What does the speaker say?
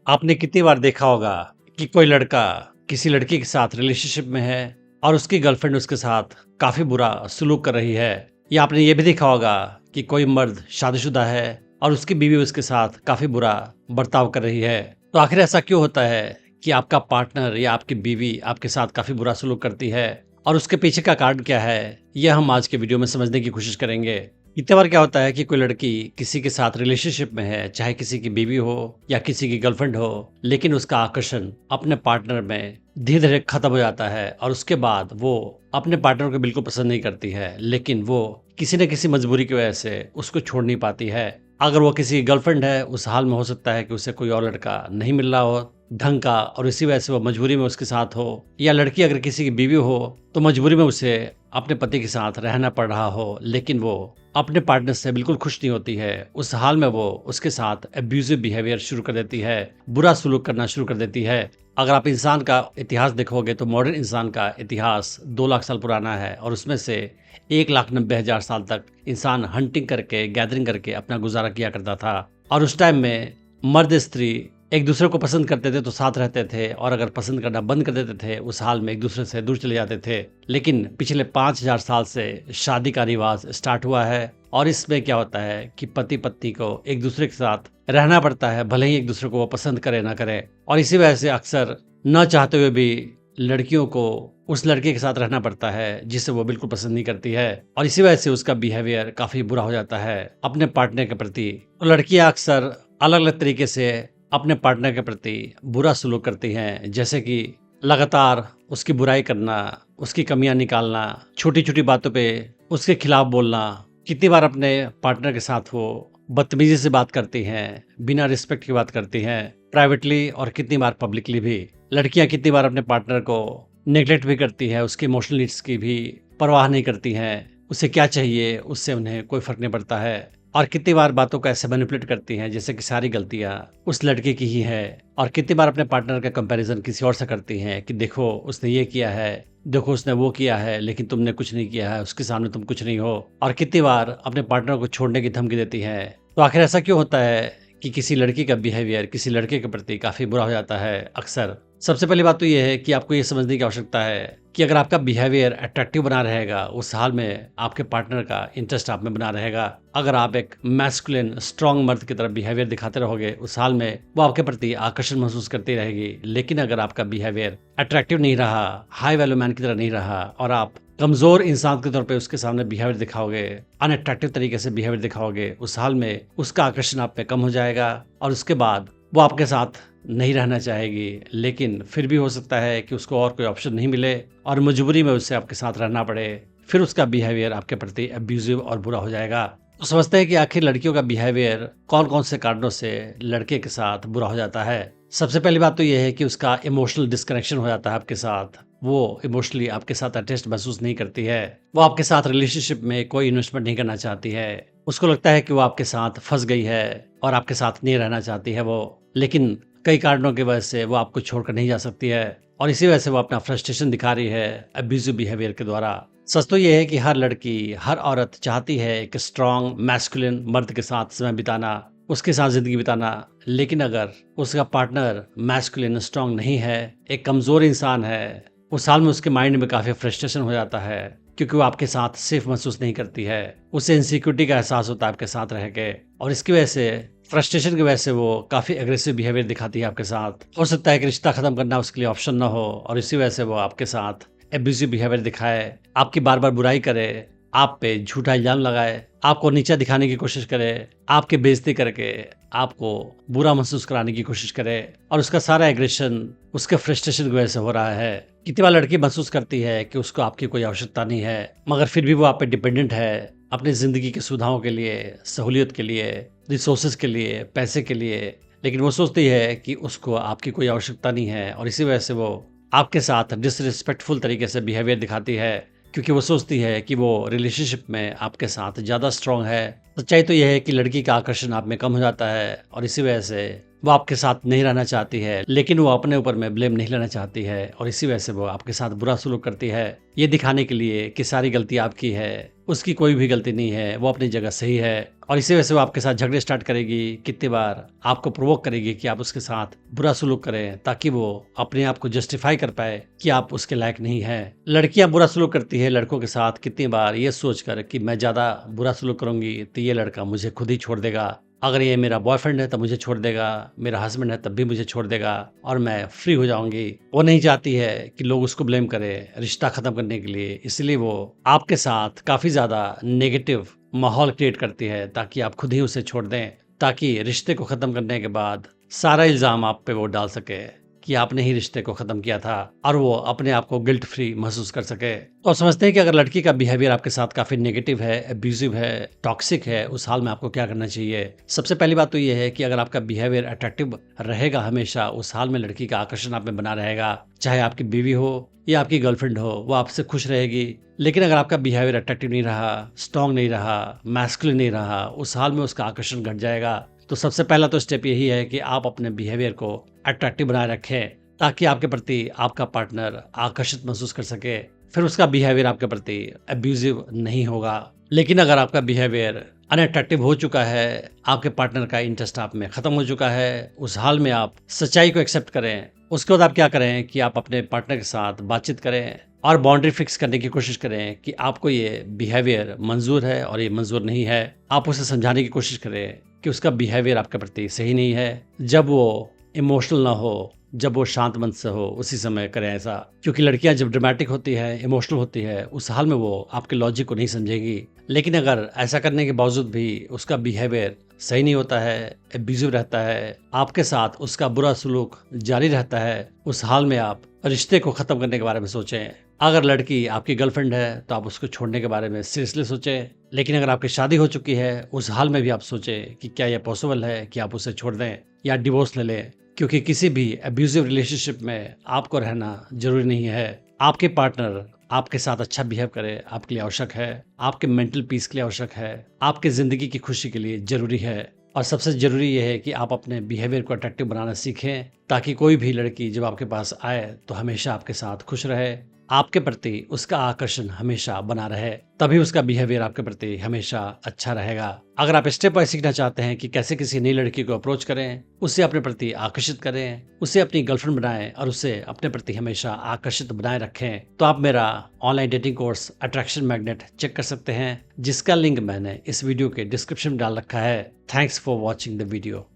आपने कितनी बार देखा होगा कि कोई लड़का किसी लड़की के साथ रिलेशनशिप में है और उसकी गर्लफ्रेंड उसके साथ काफी बुरा सलूक कर रही है। या आपने ये भी देखा होगा कि कोई मर्द शादीशुदा है और उसकी बीवी उसके साथ काफी बुरा बर्ताव कर रही है। तो आखिर ऐसा क्यों होता है कि आपका पार्टनर या आपकी बीवी आपके साथ काफी बुरा सलूक करती है और उसके पीछे का कारण क्या है, यह हम आज के वीडियो में समझने की कोशिश करेंगे। इतने बार क्या होता है कि कोई लड़की किसी के साथ रिलेशनशिप में है, चाहे किसी की बीवी हो या किसी की गर्लफ्रेंड हो, लेकिन उसका आकर्षण अपने पार्टनर में धीरे धीरे खत्म हो जाता है और उसके बाद वो अपने पार्टनर को बिल्कुल पसंद नहीं करती है, लेकिन वो किसी न किसी मजबूरी की वजह से उसको छोड़ नहीं पाती है। अगर वो किसी की गर्लफ्रेंड है, उस हाल में हो सकता है कि उसे कोई और लड़का नहीं मिल रहा हो ढंग का और इसी वजह से वो मजबूरी में उसके साथ हो, या लड़की अगर किसी की बीवी हो तो मजबूरी में उसे अपने पति के साथ रहना पड़ रहा हो, लेकिन वो अपने पार्टनर से बिल्कुल खुश नहीं होती है। उस हाल में वो उसके साथ एब्यूजिव बिहेवियर शुरू कर देती है, बुरा सलूक करना शुरू कर देती है। अगर आप इंसान का इतिहास देखोगे तो मॉडर्न इंसान का इतिहास 2 लाख साल पुराना है और उसमें से 1,90,000 साल तक इंसान हंटिंग करके, गैदरिंग करके अपना गुजारा किया करता था। और उस टाइम में मर्द स्त्री एक दूसरे को पसंद करते थे तो साथ रहते थे, और अगर पसंद करना बंद कर देते थे उस हाल में एक दूसरे से दूर चले जाते थे। लेकिन पिछले 5,000 साल से शादी का रिवाज स्टार्ट हुआ है और इसमें क्या होता है कि पति पत्नी को एक दूसरे के साथ रहना पड़ता है, भले ही एक दूसरे को वो पसंद करे ना करे। और इसी वजह से अक्सर न चाहते हुए भी लड़कियों को उस लड़के के साथ रहना पड़ता है जिसे वो बिल्कुल पसंद नहीं करती है, और इसी वजह से उसका बिहेवियर काफी बुरा हो जाता है अपने पार्टनर के प्रति। तो लड़कियां अक्सर अलग अलग तरीके से अपने पार्टनर के प्रति बुरा सलूक करती हैं, जैसे कि लगातार उसकी बुराई करना, उसकी कमियां निकालना, छोटी छोटी बातों पे उसके खिलाफ बोलना। कितनी बार अपने पार्टनर के साथ वो बदतमीजी से बात करती हैं, बिना रिस्पेक्ट की बात करती हैं, प्राइवेटली और कितनी बार पब्लिकली भी। लड़कियां कितनी बार अपने पार्टनर को नेग्लेक्ट भी करती है, उसकी इमोशनल नीड्स की भी परवाह नहीं करती हैं, उसे क्या चाहिए उससे उन्हें कोई फर्क नहीं पड़ता है। और कितनी बार बातों को ऐसे मैनिपुलेट करती हैं जैसे कि सारी गलतियां उस लड़के की ही है। और कितनी बार अपने पार्टनर का कंपैरिजन किसी और से करती हैं कि देखो उसने ये किया है, देखो उसने वो किया है, लेकिन तुमने कुछ नहीं किया है, उसके सामने तुम कुछ नहीं हो। और कितनी बार अपने पार्टनर को छोड़ने की धमकी देती हैं। तो आखिर ऐसा क्यों होता है कि किसी लड़की का बिहेवियर किसी लड़के के प्रति काफी बुरा हो जाता है अक्सर? सबसे पहली बात तो यह है कि आपको ये समझने की आवश्यकता है कि अगर आपका बिहेवियर अट्रैक्टिव बना रहेगा, उस हाल में आपके पार्टनर का इंटरेस्ट आप में बना रहेगा। अगर आप एक मैस्कुलिन स्ट्रांग मर्द की तरह बिहेवियर दिखाते रहोगे, उस हाल में वो आपके प्रति आकर्षण महसूस करती रहेगी। लेकिन अगर आपका बिहेवियर अट्रैक्टिव नहीं रहा, हाई वैल्यू मैन की तरह नहीं रहा, और आप कमजोर इंसान के तौर पे उसके सामने बिहेवियर दिखाओगे, अनअट्रैक्टिव तरीके से बिहेवियर दिखाओगे, उस हाल में उसका आकर्षण आप पे कम हो जाएगा और उसके बाद वो आपके साथ नहीं रहना चाहेगी। लेकिन फिर भी हो सकता है कि उसको और कोई ऑप्शन नहीं मिले और मजबूरी में उससे आपके साथ रहना पड़े, फिर उसका बिहेवियर आपके प्रति अब्यूजिव और बुरा हो जाएगा। तो समझते हैं कि आखिर लड़कियों का बिहेवियर कौन कौन से कारणों से लड़के के साथ बुरा हो जाता है। सबसे पहली बात तो यह है कि उसका इमोशनल डिस्कनेक्शन हो जाता है आपके साथ। वो इमोशनली आपके साथ अटैच्ड महसूस नहीं करती है, वो आपके साथ रिलेशनशिप में कोई इन्वेस्टमेंट नहीं करना चाहती है। उसको लगता है कि वो आपके साथ फंस गई है और आपके साथ नहीं रहना चाहती है वो, लेकिन कई कारणों की वजह से वो आपको छोड़कर नहीं जा सकती है और इसी वजह से वो अपना फ्रस्ट्रेशन दिखा रही है अब्यूजिव बिहेवियर के द्वारा। सच तो ये है कि हर लड़की, हर औरत चाहती है एक स्ट्रांग मैस्कुलिन मर्द के साथ समय बिताना, उसके साथ जिंदगी बिताना। लेकिन अगर उसका पार्टनर मैस्कुलिन स्ट्रांग नहीं है, एक कमजोर इंसान है, उस हाल में उसके माइंड में काफी फ्रस्ट्रेशन हो जाता है क्योंकि वो आपके साथ सेफ महसूस नहीं करती है। उसे इनसिक्योरिटी का एहसास होता है आपके साथ रह के, और इसकी वजह से, फ्रस्ट्रेशन की वजह से वो काफी एग्रेसिव बिहेवियर दिखाती है आपके साथ। हो सकता है कि रिश्ता खत्म करना उसके लिए ऑप्शन ना हो और इसी वजह से वो आपके साथ एब्यूजिव बिहेवियर दिखाए, आपकी बार बार बुराई करे, आप पे झूठा इल्जाम लगाए, आपको नीचा दिखाने की कोशिश करे, आपके बेइज्जती करके आपको बुरा महसूस कराने की कोशिश करे, और उसका सारा एग्रेशन उसके फ्रस्ट्रेशन की वजह से हो रहा है। कितनी बार लड़की महसूस करती है कि उसको आपकी कोई आवश्यकता नहीं है, मगर फिर भी वो आप पे डिपेंडेंट है अपनी जिंदगी की सुविधाओं के लिए, सहूलियत के लिए, रिसोर्सेज के लिए, पैसे के लिए। लेकिन वो सोचती है कि उसको आपकी कोई आवश्यकता नहीं है और इसी वजह से वो आपके साथ डिसरिस्पेक्टफुल तरीके से बिहेवियर दिखाती है, क्योंकि वो सोचती है कि वो रिलेशनशिप में आपके साथ ज़्यादा स्ट्रांग है। सच्चाई तो यह है कि लड़की का आकर्षण आप में कम हो जाता है और इसी वजह से वो आपके साथ नहीं रहना चाहती है, लेकिन वो अपने ऊपर में ब्लेम नहीं लेना चाहती है और इसी वजह से वो आपके साथ बुरा सलूक करती है, ये दिखाने के लिए कि सारी गलती आपकी है। उसकी कोई भी गलती नहीं है, वो अपनी जगह सही है और इसी वजह से वो आपके साथ झगड़े स्टार्ट करेगी। कितनी बार आपको प्रोवोक करेगी कि आप उसके साथ बुरा सलूक करें ताकि वो अपने आप को जस्टिफाई कर पाए कि आप उसके लायक नहीं हैं। लड़कियां बुरा सलूक करती है लड़कों के साथ कितनी बार ये सोचकर कि मैं ज्यादा बुरा सलूक करूंगी तो ये लड़का मुझे खुद ही छोड़ देगा, अगर ये मेरा बॉयफ्रेंड है तब मुझे छोड़ देगा, मेरा हस्बैंड है तब भी मुझे छोड़ देगा और मैं फ्री हो जाऊंगी। वो नहीं चाहती है कि लोग उसको ब्लेम करें रिश्ता खत्म करने के लिए, इसलिए वो आपके साथ काफी ज्यादा नेगेटिव माहौल क्रिएट करती है ताकि आप खुद ही उसे छोड़ दें, ताकि रिश्ते को खत्म करने के बाद सारा इल्जाम आप पे वो डाल सके कि आपने ही रिश्ते को खत्म किया था और वो अपने आप को गिल्ट फ्री महसूस कर सके। तो समझते हैं कि अगर लड़की का बिहेवियर आपके साथ काफी नेगेटिव है, अब्यूजिव है, टॉक्सिक है, उस हाल में आपको क्या करना चाहिए। सबसे पहली बात तो ये है कि अगर आपका बिहेवियर अट्रैक्टिव रहेगा हमेशा, उस हाल में लड़की का आकर्षण आप में बना रहेगा, चाहे आपकी बीवी हो या आपकी गर्लफ्रेंड हो, वो आपसे खुश रहेगी। लेकिन अगर आपका बिहेवियर अट्रैक्टिव नहीं रहा, स्ट्रांग नहीं रहा, मैस्कुलिन नहीं रहा, उस हाल में उसका आकर्षण घट जाएगा। तो सबसे पहला तो स्टेप यही है कि आप अपने बिहेवियर को अट्रैक्टिव बनाए रखें ताकि आपके प्रति आपका पार्टनर आकर्षित महसूस कर सके, फिर उसका बिहेवियर आपके प्रति अब्यूजिव नहीं होगा। लेकिन अगर आपका बिहेवियर अनअट्रैक्टिव हो चुका है, आपके पार्टनर का इंटरेस्ट आप में खत्म हो चुका है, उस हाल में आप सच्चाई को एक्सेप्ट करें। उसके बाद आप क्या करें कि आप अपने पार्टनर के साथ बातचीत करें और बाउंड्री फिक्स करने की कोशिश करें कि आपको ये बिहेवियर मंजूर है और ये मंजूर नहीं है। आप उसे समझाने की कोशिश करें कि उसका बिहेवियर आपके प्रति सही नहीं है। जब वो इमोशनल ना हो, जब वो शांत मन से हो, उसी समय करें ऐसा, क्योंकि लड़कियां जब ड्रामेटिक होती है, इमोशनल होती है, उस हाल में वो आपके लॉजिक को नहीं समझेगी। लेकिन अगर ऐसा करने के बावजूद भी उसका बिहेवियर सही नहीं होता है, एब्यूजिव रहता है, आपके साथ उसका बुरा सलूक जारी रहता है, उस हाल में आप रिश्ते को खत्म करने के बारे में सोचें। अगर लड़की आपकी गर्लफ्रेंड है तो आप उसको छोड़ने के बारे में सीरियसली सोचें। लेकिन अगर आपकी शादी हो चुकी है, उस हाल में भी आप सोचें कि क्या यह पॉसिबल है कि आप उसे छोड़ दें या डिवोर्स ले लें, क्योंकि किसी भी अब्यूजिव रिलेशनशिप में आपको रहना जरूरी नहीं है। आपके पार्टनर आपके साथ अच्छा बिहेव करे आपके लिए आवश्यक है, आपके मेंटल पीस के लिए आवश्यक है, आपके जिंदगी की खुशी के लिए जरूरी है। और सबसे जरूरी यह है कि आप अपने बिहेवियर को अट्रैक्टिव बनाना सीखें ताकि कोई भी लड़की जब आपके पास आए तो हमेशा आपके साथ खुश रहे, आपके प्रति उसका आकर्षण हमेशा बना रहे, तभी उसका बिहेवियर आपके प्रति हमेशा अच्छा रहेगा। अगर आप स्टेप बाय सीखना चाहते हैं कि कैसे किसी नई लड़की को अप्रोच करें, उसे अपने प्रति आकर्षित करें, उसे अपनी गर्लफ्रेंड बनाएं और उसे अपने प्रति हमेशा आकर्षित बनाए रखें, तो आप मेरा online dating course attraction magnet check कर सकते हैं, जिसका लिंक मैंने इस वीडियो के डिस्क्रिप्शन में डाल रखा है। Thanks for watching the video.